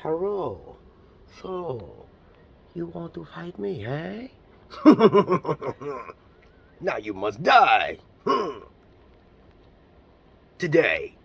Hello. So, you want to fight me, eh? Now you must die. Today.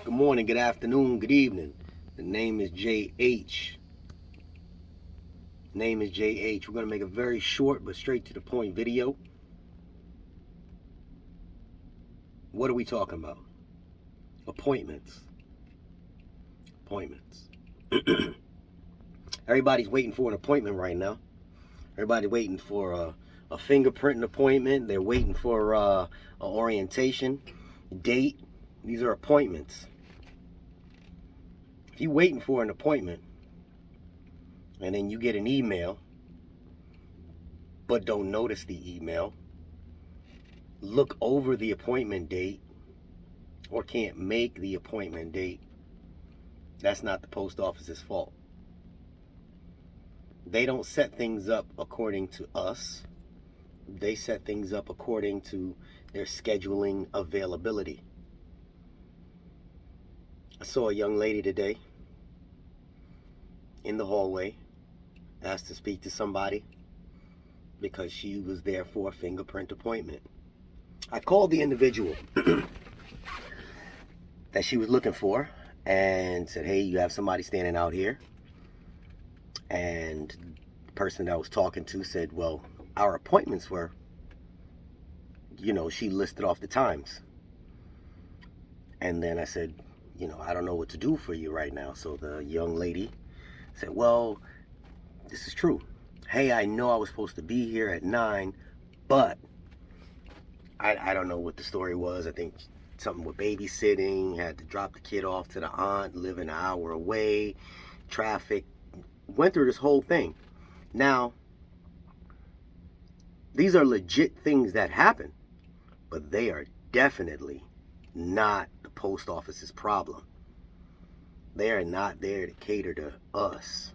Good morning, good afternoon, good evening. The name is JH. We're going to make a very short but straight to the point video. What are we talking about? Appointments. Everybody's waiting for an appointment right now. Everybody's waiting for a fingerprint appointment. They're waiting for an orientation date. These are appointments. If you're waiting for an appointment and then you get an email but don't notice the email, look over the appointment date, or can't make the appointment date, that's not the post office's fault. They don't set things up according to us. They set things up according to their scheduling availability. I saw a young lady today in the hallway, asked to speak to somebody because she was there for a fingerprint appointment. I called the individual that she was looking for and said, hey, you have somebody standing out here. And the person that I was talking to said, well, our appointments were, she listed off the times. And then I said, I don't know what to do for you right now. So the young lady said, well, this is true. Hey, I know I was supposed to be here at 9, but I don't know what the story was. I think something with babysitting, had to drop the kid off to the aunt, living an hour away, traffic, went through this whole thing. Now, these are legit things that happen, but they are definitely not the post office's problem. They are not there to cater to us.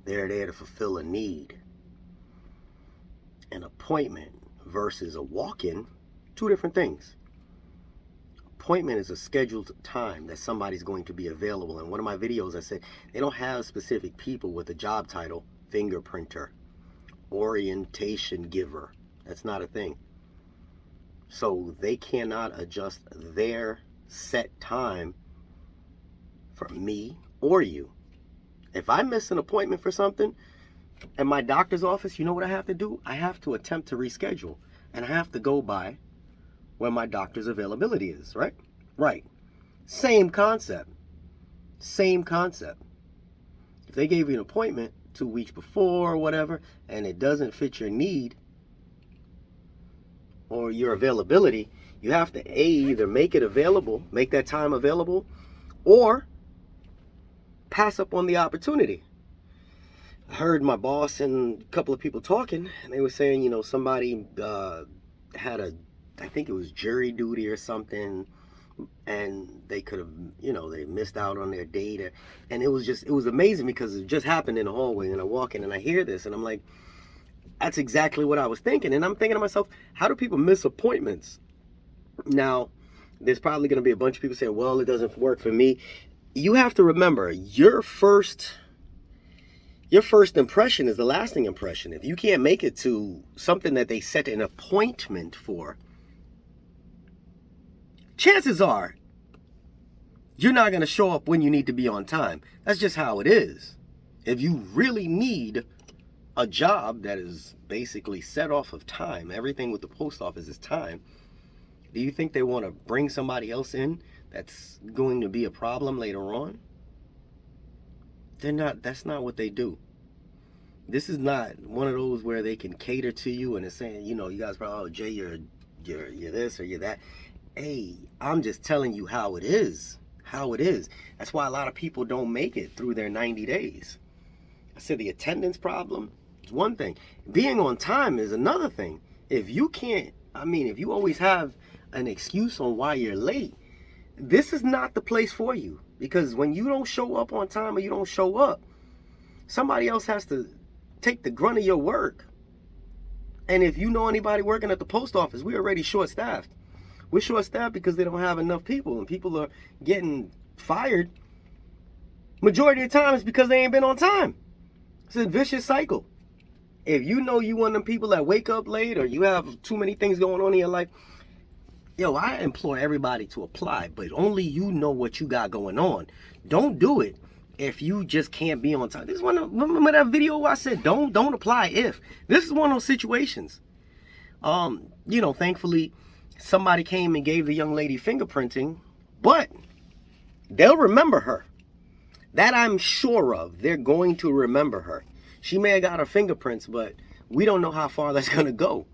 They're there to fulfill a need. An appointment versus a walk-in, two different things. Appointment is a scheduled time that somebody's going to be available. In one of my videos, I said they don't have specific people with a job title, fingerprinter, orientation giver. That's not a thing. So they cannot adjust their set time for me or you. If I miss an appointment for something at my doctor's office, you know what I have to do? I have to attempt to reschedule. And I have to go by when my doctor's availability is, right? Right. Same concept. If they gave you an appointment 2 weeks before or whatever, and it doesn't fit your need or your availability, you have to either make that time available, or pass up on the opportunity. I heard my boss and a couple of people talking, and they were saying, somebody had I think it was jury duty or something, and they could have, they missed out on their date. And it was amazing because it just happened in the hallway, and I walk in and I hear this, and I'm like, that's exactly what I was thinking. And I'm thinking to myself, how do people miss appointments? Now, there's probably going to be a bunch of people saying, well, it doesn't work for me. You have to remember, your first impression is the lasting impression. If you can't make it to something that they set an appointment for, chances are you're not going to show up when you need to be on time. That's just how it is. If you really need a job that is basically set off of time, everything with the post office is time, do you think they want to bring somebody else in that's going to be a problem later on? That's not what they do. This is not one of those where they can cater to you and it's saying, you guys probably, oh, Jay, you're this or you're that. Hey, I'm just telling you how it is. how it is. That's why a lot of people don't make it through their 90 days. I said the attendance problem is one thing. Being on time is another thing. If you can't, if you always have an excuse on why you're late, this is not the place for you. Because when you don't show up on time or you don't show up, somebody else has to take the grunt of your work. And if you know anybody working at the post office, we're already short-staffed. We're short-staffed because they don't have enough people, and people are getting fired. Majority of the time, it's because they ain't been on time. It's a vicious cycle. If you know you one of them people that wake up late or you have too many things going on in your life, I implore everybody to apply, but only you know what you got going on. Don't do it if you just can't be on time. This is remember that video where I said don't apply if. This is one of those situations. Thankfully somebody came and gave the young lady fingerprinting, but they'll remember her. That I'm sure of. They're going to remember her. She may have got her fingerprints, but we don't know how far that's gonna go.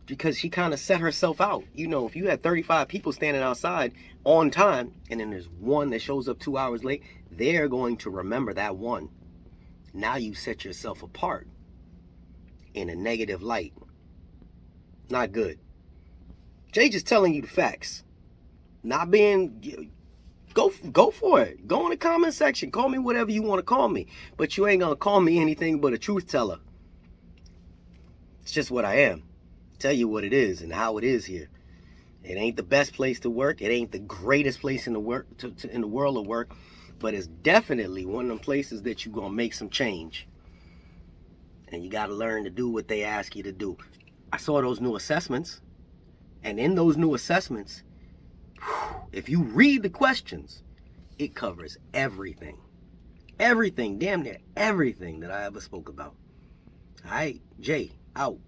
Because she kind of set herself out. If you had 35 people standing outside on time, and then there's one that shows up 2 hours late, they're going to remember that one. Now you set yourself apart in a negative light. Not good. Jay just telling you the facts. Not being... Go for it. Go in the comment section. Call me whatever you want to call me. But you ain't going to call me anything but a truth teller. It's just what I am. Tell you what it is and how it is here. It ain't the best place to work. It ain't the greatest place in the world of work, but it's definitely one of them places that you're gonna make some change. And you got to learn to do what they ask you to do. I saw those new assessments, and in those new assessments, if you read the questions, it covers everything. Everything, damn near everything that I ever spoke about. All right, Jay, out.